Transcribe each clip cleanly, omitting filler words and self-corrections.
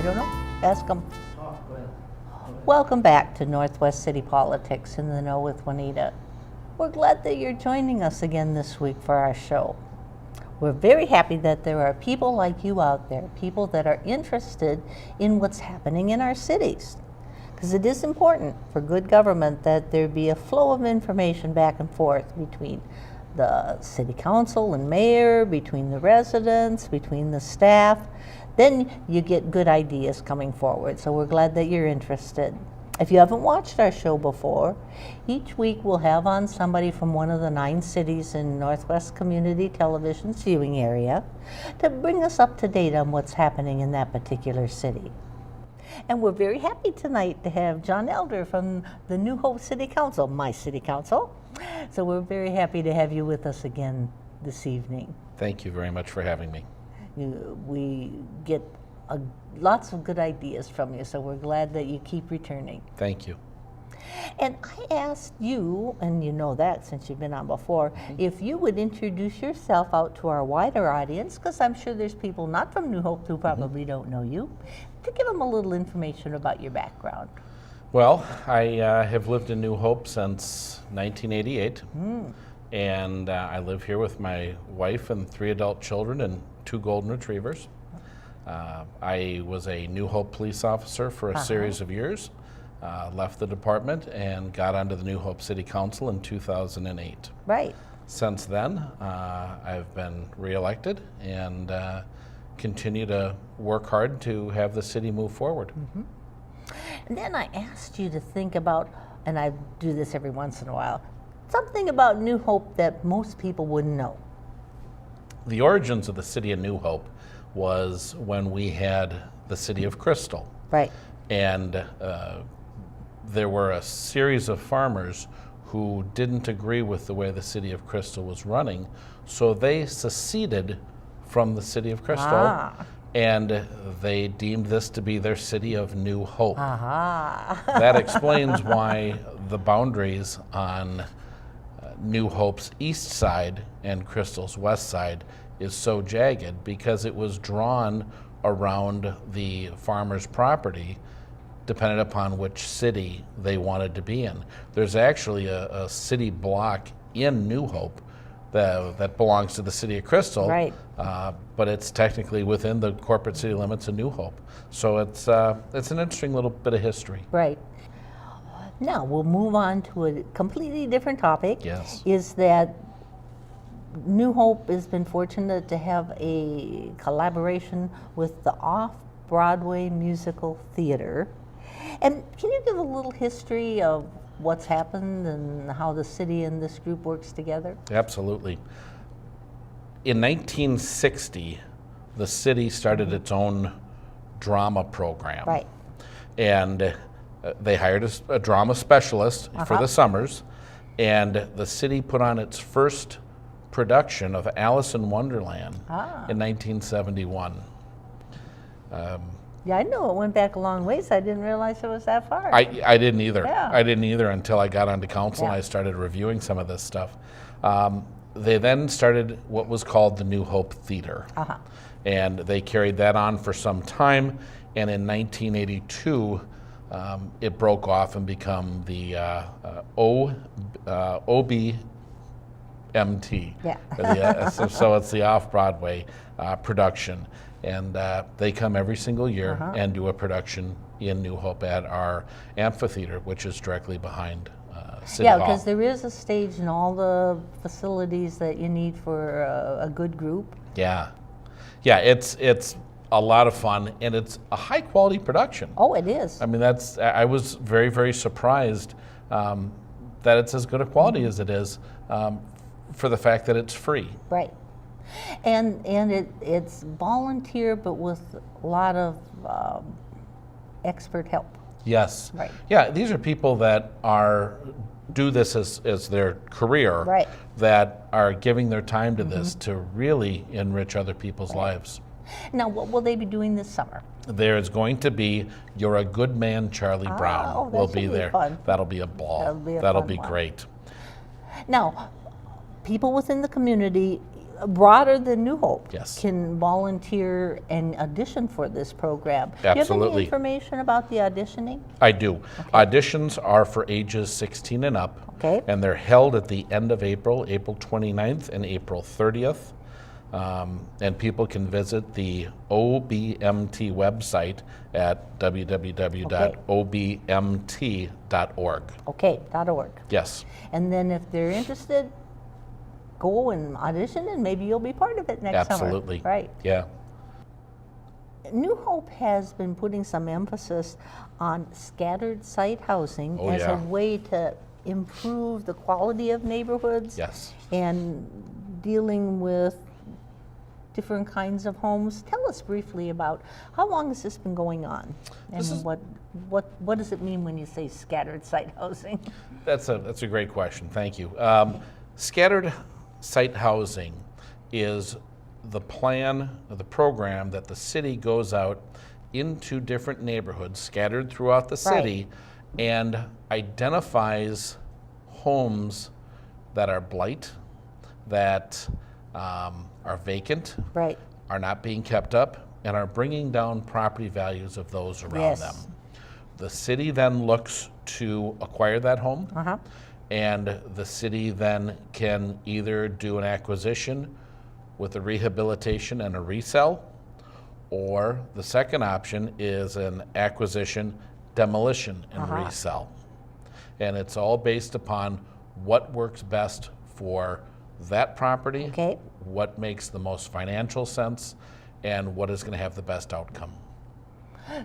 I don't know. Ask them. Welcome back to Northwest City Politics in the Know with Juanita. We're glad that you're joining us again this week for our show. We're very happy that there are people like you out there, people that are interested in what's happening in our cities. Because it is important for good government that there be a flow of information back and forth between the city council and mayor, between the residents, between the staff. Then you get good ideas coming forward. So we're glad that you're interested. If you haven't watched our show before, each week we'll have on somebody from one of the 9 cities in Northwest Community Television's viewing area to bring us up to date on what's happening in that particular city. And we're very happy tonight to have John Elder from the New Hope City Council, my city council. So we're very happy to have you with us again this evening. Thank you very much for having me. We get lots of good ideas from you, so we're glad that you keep returning. Thank you. And I asked you, and you know that since you've been on before, if you would introduce yourself out to our wider audience, because I'm sure there's people not from New Hope who probably don't know you, to give them a little information about your background. Well, I have lived in New Hope since 1988, and I live here with my wife and 3 adult children and 2 golden retrievers. I was a New Hope police officer for a series of years, left the department and got onto the New Hope City Council in 2008. Right. Since then, I've been reelected and continue to work hard to have the city move forward. And then I asked you to think about, and I do this every once in a while, something about New Hope that most people wouldn't know. The origins of the city of New Hope was when we had the city of Crystal. Right. And there were a series of farmers who didn't agree with the way the city of Crystal was running, so they seceded from the city of Crystal, and they deemed this to be their city of New Hope. That explains why the boundaries on New Hope's east side and Crystal's west side is so jagged, because it was drawn around the farmer's property depending upon which city they wanted to be in. There's actually a city block in New Hope that belongs to the city of Crystal, right. But it's technically within the corporate city limits of New Hope. So it's an interesting little bit of history. Right. Now we'll move on to a completely different topic. Yes. Is that New Hope has been fortunate to have a collaboration with the Off-Broadway Musical Theater. And can you give a little history of what's happened and how the city and this group works together? Absolutely. In 1960, the city started its own drama program. Right. And they hired a drama specialist for the summers, and the city put on its first production of Alice in Wonderland in 1971. Yeah, I know it went back a long ways. I didn't realize it was that far. I didn't either. Yeah. I didn't either until I got onto council and I started reviewing some of this stuff. They then started what was called the New Hope Theater. And they carried that on for some time, and in 1982, it broke off and become the OBMT. Yeah. So it's the Off-Broadway production. And they come every single year and do a production in New Hope at our amphitheater, which is directly behind City Hall. Yeah, because there is a stage and all the facilities that you need for a good group. Yeah. Yeah, it's a lot of fun, and it's a high-quality production. Oh, it is. I mean, I was very, very surprised that it's as good a quality as it is for the fact that it's free. Right. And it's volunteer, but with a lot of expert help. Yes. Right. Yeah, these are people that do this as their career, right. that are giving their time to this to really enrich other people's lives. Now, what will they be doing this summer? There is going to be You're a Good Man, Charlie Brown will be there. Fun. That'll be a ball. That'll be great. Now, people within the community, broader than New Hope Yes. can volunteer and audition for this program. Do you have Absolutely. any information about the auditioning? I do. Auditions are for ages 16 and up. Okay. And they're held at the end of April, April 29th and April 30th. And people can visit the OBMT website at www.obmt.org. Okay, .org. Yes, And then if they're interested, go and audition and maybe you'll be part of it next summer. absolutely. Right. Yeah. New Hope has been putting some emphasis on scattered site housing Oh, as yeah. a way to improve the quality of neighborhoods Yes. and dealing with different kinds of homes. Tell us briefly about how long has this been going on, and what does it mean when you say scattered site housing? That's a great question. Thank you. Scattered site housing is the plan, the program that the city goes out into different neighborhoods scattered throughout the city and identifies homes that are blight, that are vacant, Right. are not being kept up, and are bringing down property values of those around Yes. them. The city then looks to acquire that home, and the city then can either do an acquisition with a rehabilitation and a resell, or the second option is an acquisition, demolition, and resell. And it's all based upon what works best for that property, Okay. what makes the most financial sense, and what is going to have the best outcome.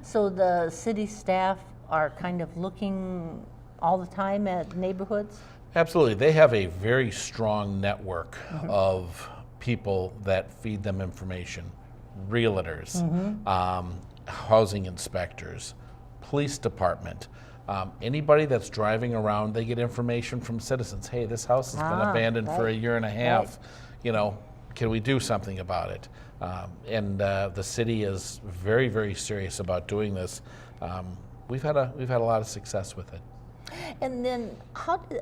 So the city staff are kind of looking all the time at neighborhoods? Absolutely. They have a very strong network of people that feed them information. Realtors, housing inspectors, police department. Anybody that's driving around, they get information from citizens. Hey, this house has been abandoned for a year and a half. You know, can we do something about it? And the city is very, very serious about doing this. We've had a lot of success with it. And then how do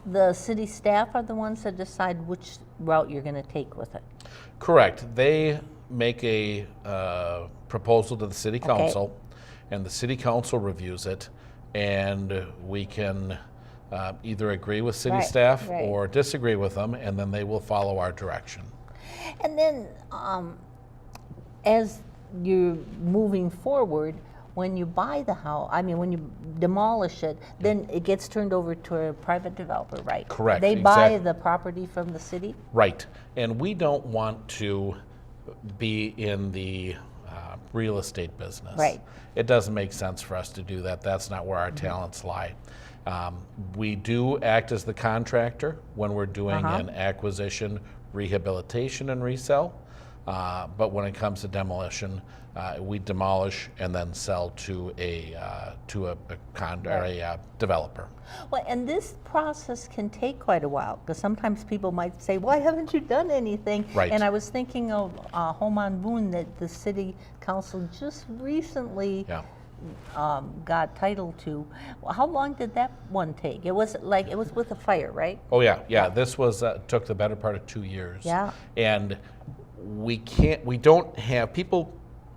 the city staff are the ones that decide which route you're going to take with it? Correct. They make a proposal to the city council, and the city council reviews it, and we can either agree with city staff or disagree with them, and then they will follow our direction. And then as you're moving forward, when you buy the house, I mean, when you demolish it, then it gets turned over to a private developer, right? Correct, They buy exactly. the property from the city? Right. And we don't want to be in the real estate business. Right. It doesn't make sense for us to do that. That's not where our talents lie. We do act as the contractor when we're doing an acquisition, rehabilitation, and resell. But when it comes to demolition, we demolish and then sell to a developer. Well, and this process can take quite a while, because sometimes people might say, why haven't you done anything? Right. And I was thinking of Home on Boone that the city council just recently got title to. How long did that one take? It was with a fire, right? Oh yeah. This was took the better part of 2 years. Yeah. And we don't have people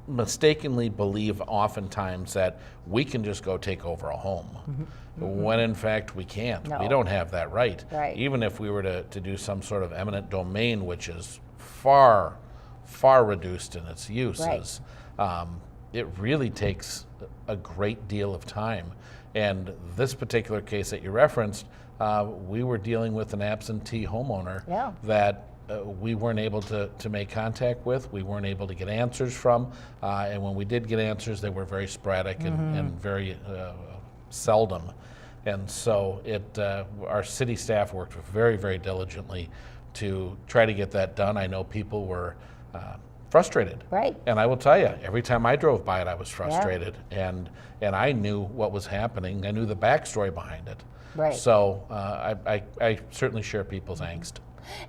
mistakenly believe oftentimes that we can just go take over a home, when in fact we can't. No. We don't have that right. Even if we were to do some sort of eminent domain, which is far reduced in its uses, it really takes a great deal of time. And this particular case that you referenced, we were dealing with an absentee homeowner that we weren't able to make contact with, we weren't able to get answers from, and when we did get answers, they were very sporadic and very seldom. And so our city staff worked very, very diligently to try to get that done. I know people were frustrated. Right. And I will tell you, every time I drove by it, I was frustrated. And I knew what was happening. I knew the backstory behind it. Right. So I certainly share people's angst.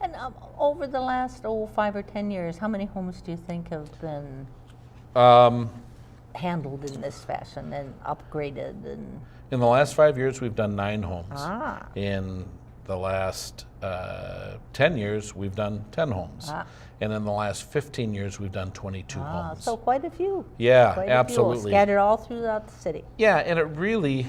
And over the last 5 or 10 years, how many homes do you think have been handled in this fashion and upgraded? And in the last 5 years, we've done 9 homes. Ah. In the last 10 years, we've done 10 homes. And in the last 15 years, we've done 22 homes. So quite a few. Yeah, Quite absolutely. A few, scattered all throughout the city. Yeah, and it really,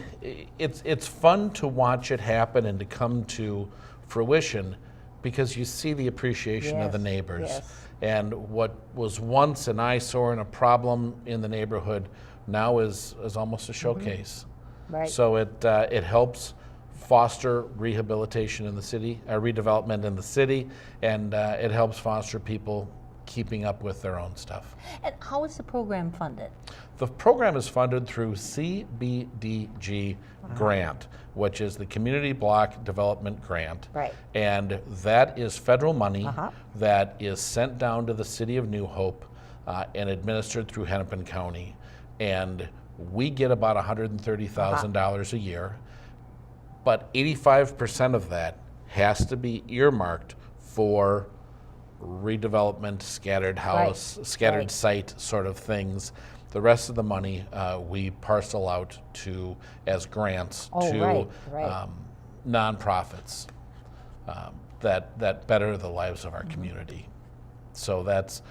it's fun to watch it happen and to come to fruition because you see the appreciation of the neighbors. Yes. And what was once an eyesore and a problem in the neighborhood now is almost a showcase. Right. So it helps foster rehabilitation in the city, redevelopment in the city, and it helps foster people keeping up with their own stuff. And how is the program funded? The program is funded through CBDG grant, which is the Community Block Development Grant. Right. And that is federal money that is sent down to the city of New Hope and administered through Hennepin County. And we get about $130,000 a year, but 85% of that has to be earmarked for redevelopment, scattered house, scattered site sort of things. The rest of the money we parcel out to as grants to nonprofits that better the lives of our community. So that's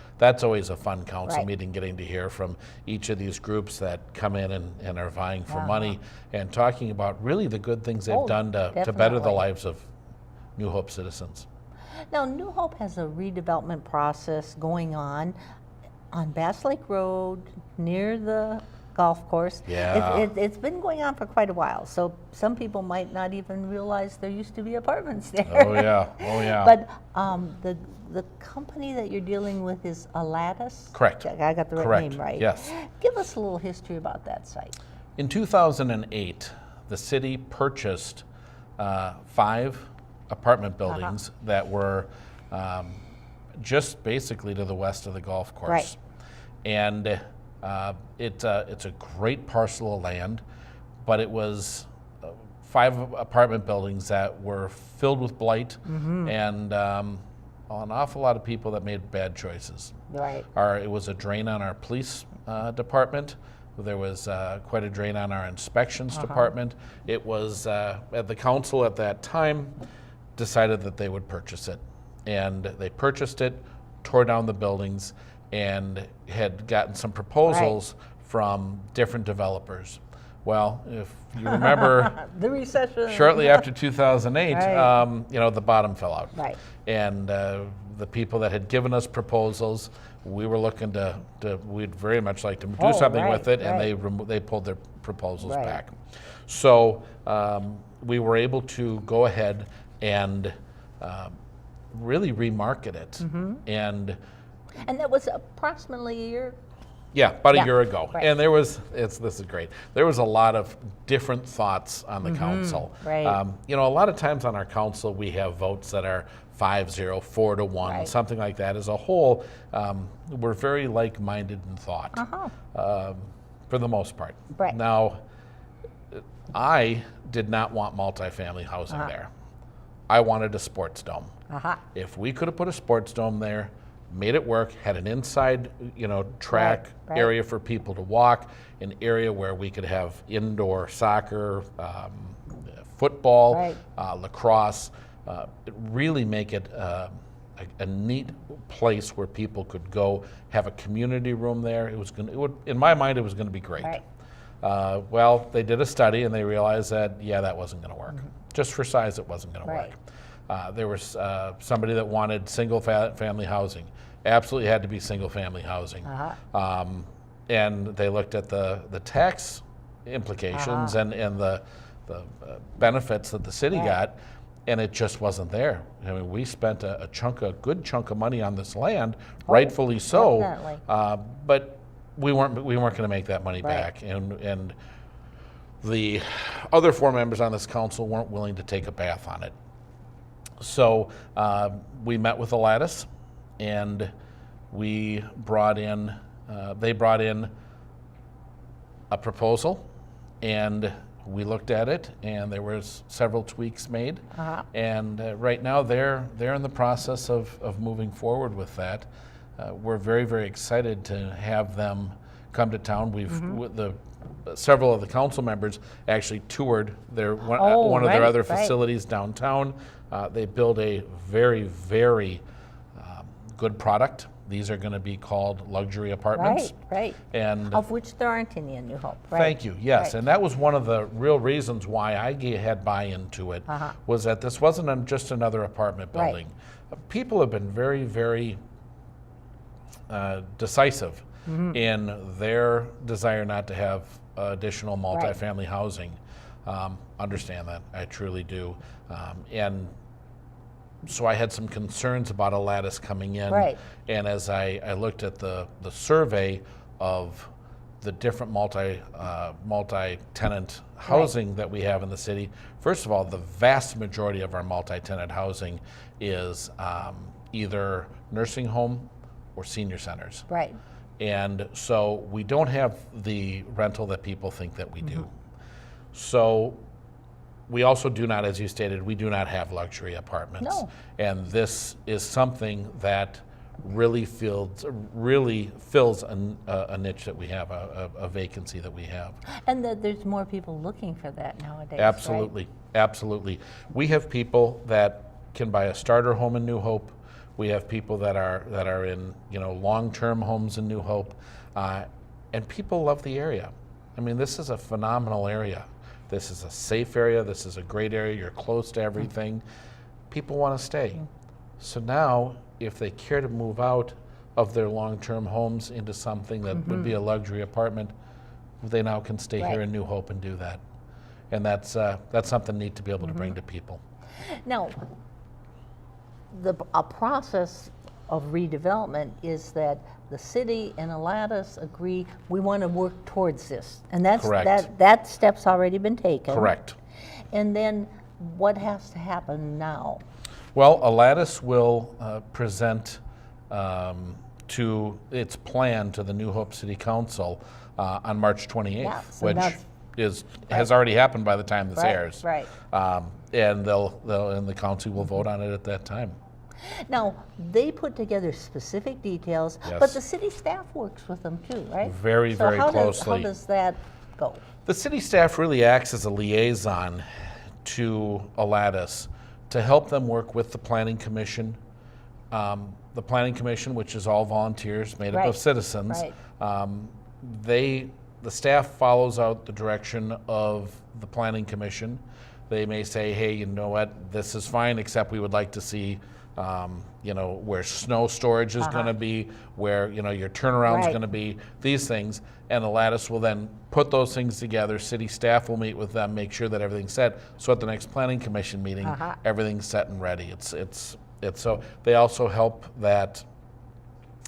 always a fun council meeting, getting to hear from each of these groups that come in and are vying for money and talking about really the good things they've done to better the lives of New Hope citizens. Now, New Hope has a redevelopment process going on Bass Lake Road near the golf course. Yeah. It's been going on for quite a while, so some people might not even realize there used to be apartments there. Oh yeah, oh yeah. But the company that you're dealing with is Aladdis? Correct. I got the Correct. name right. Yes. Give us a little history about that site. In 2008, the city purchased 5 apartment buildings that were just basically to the west of the golf course. Right. And it's a great parcel of land, but it was 5 apartment buildings that were filled with blight and an awful lot of people that made bad choices. Right. It was a drain on our police department. There was quite a drain on our inspections department. It was, the council at that time decided that they would purchase it. And they purchased it, tore down the buildings, and had gotten some proposals from different developers. Well, if you remember, the recession. Shortly after 2008, the bottom fell out. Right. And the people that had given us proposals, we were looking we'd very much like to do something with it, and they pulled their proposals back. So we were able to go ahead and really remarket it. And that was approximately a year. Yeah, about a year ago. Right. And this is great. There was a lot of different thoughts on the council. Right. A lot of times on our council we have votes that are 5-0, 4-1, something like that. As a whole, we're very like-minded in thought, for the most part. Right. Now, I did not want multifamily housing there. I wanted a sports dome. If we could have put a sports dome there, made it work, had an inside, track area for people to walk, an area where we could have indoor soccer, football, lacrosse, really make it a neat place where people could go, have a community room there. In my mind, it was going to be great. Well, they did a study and they realized that, that wasn't going to work. Just for size, it wasn't going to work. There was somebody that wanted single family housing. Absolutely had to be single family housing. And they looked at the tax implications and the benefits that the city got, and it just wasn't there. I mean, we spent a good chunk of money on this land, rightfully so, but we weren't going to make that money back. And the other 4 members on this council weren't willing to take a bath on it. So we met with Aladdis, and they brought in a proposal, and we looked at it, and there was several tweaks made. And right now they're in the process of moving forward with that. We're very, very excited to have them come to town. The several of the council members actually toured their Oh, one of their right, other right. facilities downtown. They build a very, very good product. These are going to be called luxury apartments. Right. And Of which there aren't any in New Hope, right? thank you. Yes, Right. and that was one of the real reasons why I had buy-in to it, was that this wasn't just another apartment Right. building. People have been very, very decisive in their desire not to have additional multifamily housing. Understand that, I truly do. And so I had some concerns about a lattice coming in. Right. And as I looked at the survey of the different multi-tenant housing that we have in the city, first of all, the vast majority of our multi-tenant housing is either nursing home or senior centers. Right. And so we don't have the rental that people think that we do. So we also do not, as you stated, we do not have luxury apartments. No. And this is something that really fills a niche that we have, a vacancy that we have. And that there's more people looking for that nowadays, Absolutely, absolutely. We have people that can buy a starter home in New Hope. We have people that are in long-term homes in New Hope, and people love the area. I mean, this is a phenomenal area. This is a safe area. This is a great area. You're close to everything. People want to stay. So now, if they care to move out of their long-term homes into something that would be a luxury apartment, they now can stay here in New Hope and do that. And that's something neat to be able to bring to people. Now, a process of redevelopment is that the city and Alatus agree we want to work towards this, and Correct. that step's already been taken. Correct. And then what has to happen now? Well, Alatus will present to its plan to the New Hope City Council on March 28th, Yeah, so which that's- has already happened by the time this airs. Right. And the council will vote on it at that time. Now, they put together specific details, Yes. but the city staff works with them too, right? Very, So very how closely. How does that go? The city staff really acts as a liaison to Alatus to help them work with the Planning Commission. The Planning Commission, which is all volunteers made up Right. of citizens, Right. the staff follows out the direction of the Planning Commission. They may say, hey, you know what, this is fine, except we would like to see where snow storage is going to be, where your turnaround's Right. going to be, these things. And the Lattice will then put those things together. City staff will meet with them, make sure that everything's set. So at the next Planning Commission meeting, everything's set and ready. It's so they also help that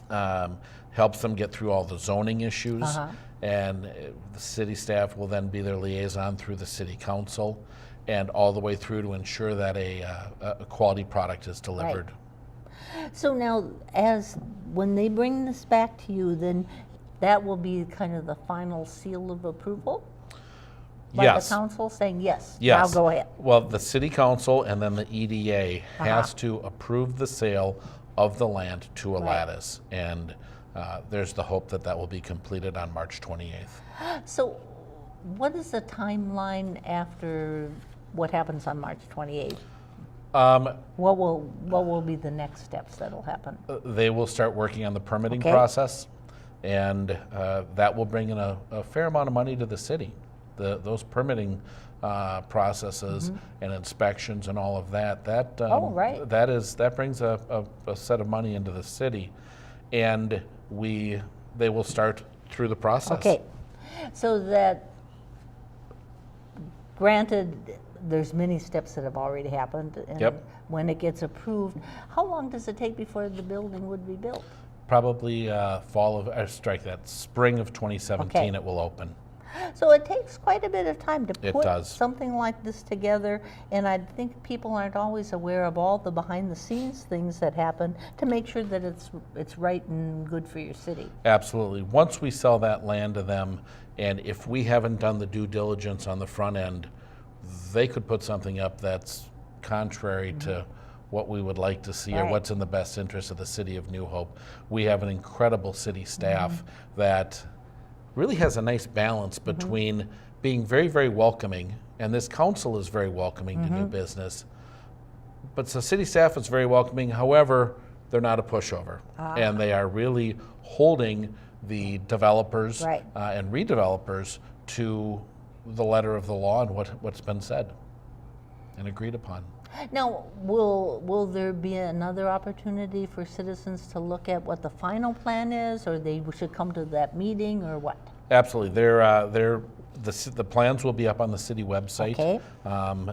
helps them get through all the zoning issues. And the city staff will then be their liaison through the city council, and all the way through to ensure that a quality product is delivered. So now, when they bring this back to you, then that will be kind of the final seal of approval? By Yes. the council saying, yes, Yes. now go ahead. Well, the city council and then the EDA has to approve the sale of the land to Alatus. And there's the hope that will be completed on March 28th. So what is the timeline after what happens on March 28th? What will be the next steps that'll happen? They will start working on the permitting Okay. process, and that will bring in a fair amount of money to the city. Those permitting processes and inspections and all of that, right. that brings a set of money into the city, and they will start through the process. Okay, so that, granted, there's many steps that have already happened, and Yep. when it gets approved, how long does it take before the building would be built? Probably spring of 2017 Okay. it will open. So it takes quite a bit of time to It put does. something like this together, and I think people aren't always aware of all the behind-the-scenes things that happen to make sure that it's right and good for your city. Absolutely. Once we sell that land to them, and if we haven't done the due diligence on the front end, they could put something up that's contrary to what we would like to see or Right. what's in the best interest of the city of New Hope. We have an incredible city staff that really has a nice balance between being very, very welcoming, and this council is very welcoming to new business, but the city staff is very welcoming. However, they're not a pushover, and they are really holding the developers and redevelopers to the letter of the law and what's been said and agreed upon. Now, will there be another opportunity for citizens to look at what the final plan is, or they should come to that meeting, or what? Absolutely. The plans will be up on the city website. Okay.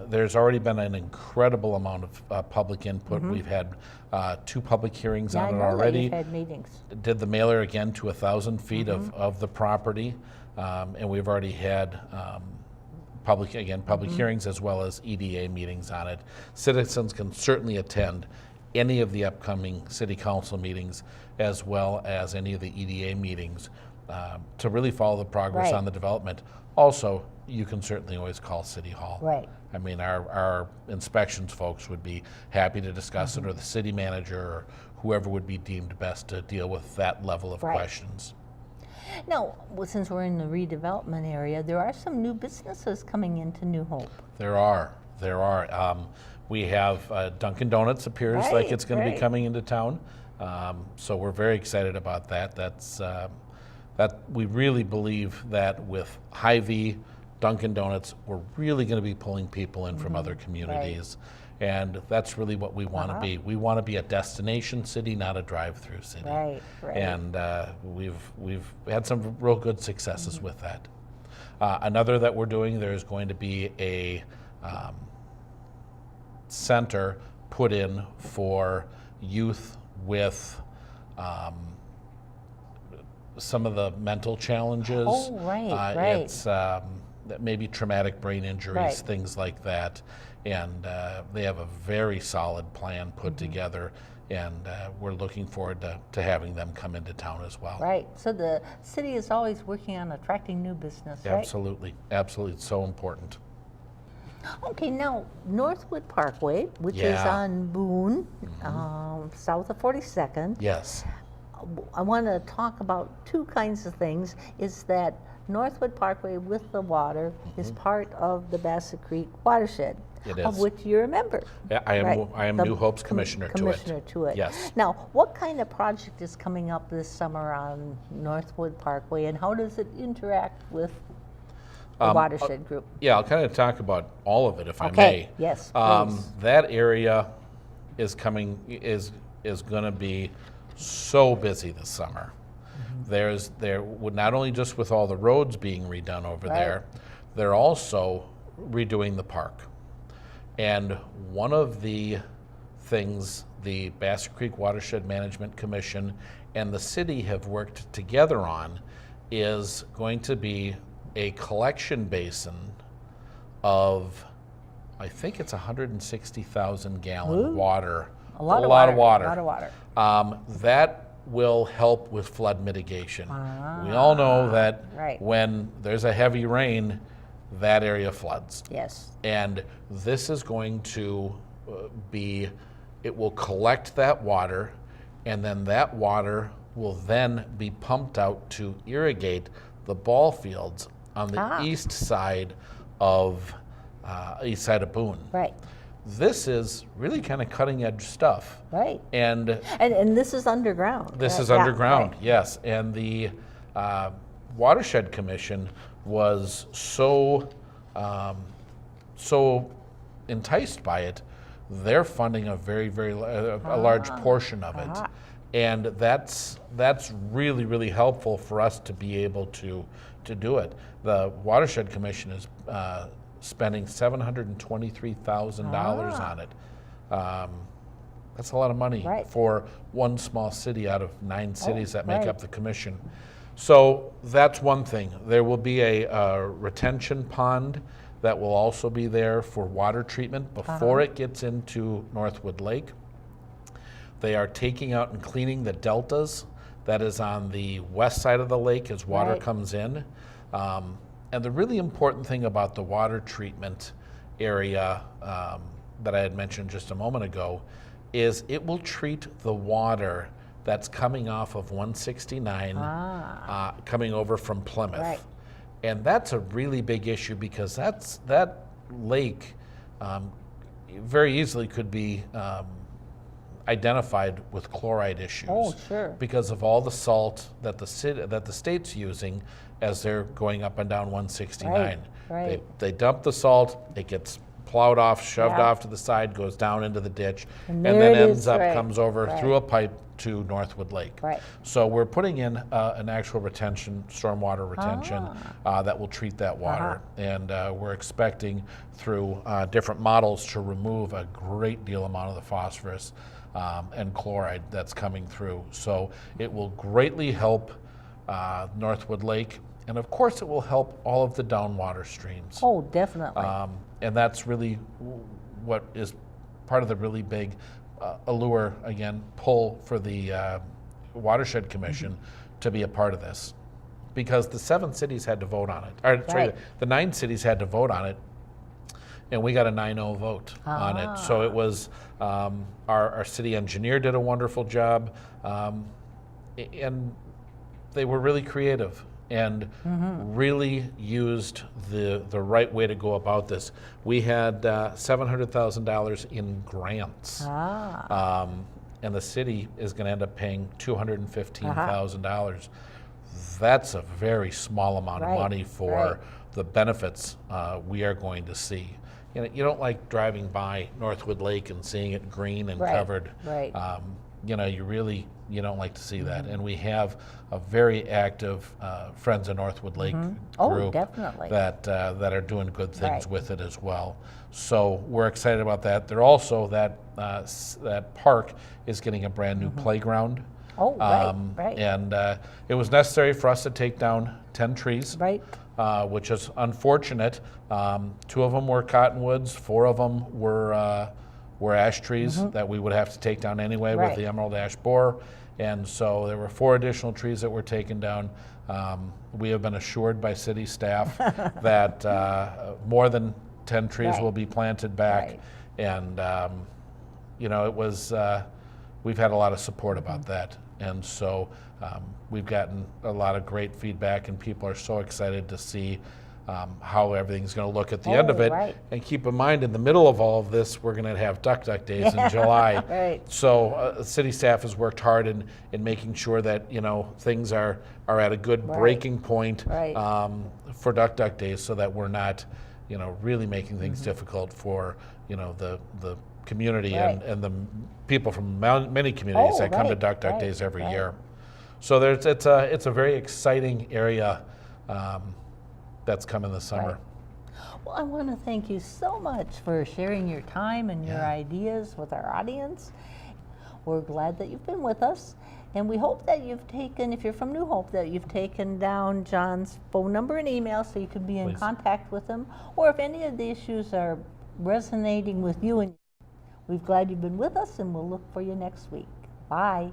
There's already been an incredible amount of public input. We've had 2 public hearings on it already. You've had meetings. Did the mailer again to 1,000 feet of the property, and we've already had public hearings as well as EDA meetings on it. Citizens can certainly attend any of the upcoming city council meetings as well as any of the EDA meetings to really follow the progress on the development. Also, you can certainly always call City Hall. Right. I mean, our inspections folks would be happy to discuss it, or the city manager, or whoever would be deemed best to deal with that level of questions. Now, since we're in the redevelopment area, there are some new businesses coming into New Hope. There are. We have Dunkin' Donuts appears like it's going to be coming into town. So we're very excited about that. That we really believe that with Hy-Vee, Dunkin' Donuts, we're really going to be pulling people in from other communities. And that's really what we want to be. We want to be a destination city, not a drive-through city. Right. And we've had some real good successes with that. Another that we're doing, there's going to be a center put in for youth with some of the mental challenges. Oh, right. It's maybe traumatic brain injuries, things like that. And they have a very solid plan put together, and we're looking forward to having them come into town as well. Right. So the city is always working on attracting new business, right? Absolutely. It's so important. Okay, now Northwood Parkway, which is on Boone, south of 42nd. Yes. I want to talk about 2 kinds of things. Is that Northwood Parkway with the water is part of the Bassett Creek watershed, of which you're a member. Yeah, I am New Hope's commissioner to it. Yes. Now, what kind of project is coming up this summer on Northwood Parkway, and how does it interact with the watershed group? Yeah, I'll kind of talk about all of it if I may. Yes, please. That area is going to be so busy this summer. There would not only just with all the roads being redone over there, they're also redoing the park. And one of the things the Bassett Creek Watershed Management Commission and the city have worked together on is going to be a collection basin of, I think it's 160,000 gallon water. A lot of water. That will help with flood mitigation. We all know that when there's a heavy rain, that area floods. Yes. And this is going to it will collect that water, and then that water will then be pumped out to irrigate the ball fields on the east side of Boone. Right. This is really kind of cutting edge stuff. Right. And this is underground. This is underground, yes. And the Watershed Commission was so enticed by it, they're funding a very, very a large portion of it. And that's really, really helpful for us to be able to do it. The Watershed Commission is spending $723,000 on it. That's a lot of money for one small city out of 9 cities that make up the commission. So that's one thing. There will be a retention pond that will also be there for water treatment before it gets into Northwood Lake. They are taking out and cleaning the deltas that is on the west side of the lake as water comes in. And the really important thing about the water treatment area that I had mentioned just a moment ago is it will treat the water that's coming off of 169, coming over from Plymouth. Right. And that's a really big issue because that lake very easily could be identified with chloride issues. Oh, sure. Because of all the salt that the state's using as they're going up and down 169. Right. They dump the salt, it gets plowed off, shoved Yeah. off to the side, goes down into the ditch, And and there then it ends is, up, right, comes over right. through a pipe to Northwood Lake. Right. So we're putting in an actual retention, stormwater retention, that will treat that water. And we're expecting through different models to remove a great deal amount of the phosphorus and chloride that's coming through. So it will greatly help Northwood Lake. And of course, it will help all of the downwater streams. Oh, definitely. And that's really what is part of the really big allure, again, pull for the Watershed Commission to be a part of this. Because the 7 cities had to vote on it. Or, sorry, the 9 cities had to vote on it. And we got a 9-0 vote on it. So it was, our city engineer did a wonderful job. And they were really creative and really used the right way to go about this. We had $700,000 in grants. And the city is going to end up paying $215,000. That's a very small amount of money for the benefits we are going to see. You know, you don't like driving by Northwood Lake and seeing it green and covered. You know, you don't like to see that. And we have a very active Friends of Northwood Lake group that are doing good things with it as well. So we're excited about that. They're also, that park is getting a brand new playground. And it was necessary for us to take down 10 trees, which is unfortunate. 2 of them were cottonwoods, 4 of them were ash trees that we would have to take down anyway with the emerald ash borer. And so there were 4 additional trees that were taken down. We have been assured by city staff that more than 10 trees will be planted back. And, you know, it was, we've had a lot of support about that. And so we've gotten a lot of great feedback, and people are so excited to see how everything's going to look at the end of it. And keep in mind, in the middle of all of this, we're going to have Duck Days in July. So city staff has worked hard in making sure that, you know, things are at a good breaking point for Duck Days, so that we're not, you know, really making things difficult for, you know, the community and the people from many communities that come to Duck Days every year. So it's a very exciting area that's coming this summer. Well, I want to thank you so much for sharing your time and your ideas with our audience. We're glad that you've been with us, and we hope that you've taken, if you're from New Hope, that you've taken down John's phone number and email so you can be in contact with him, or if any of the issues are resonating with you. And we're glad you've been with us, and we'll look for you next week. Bye.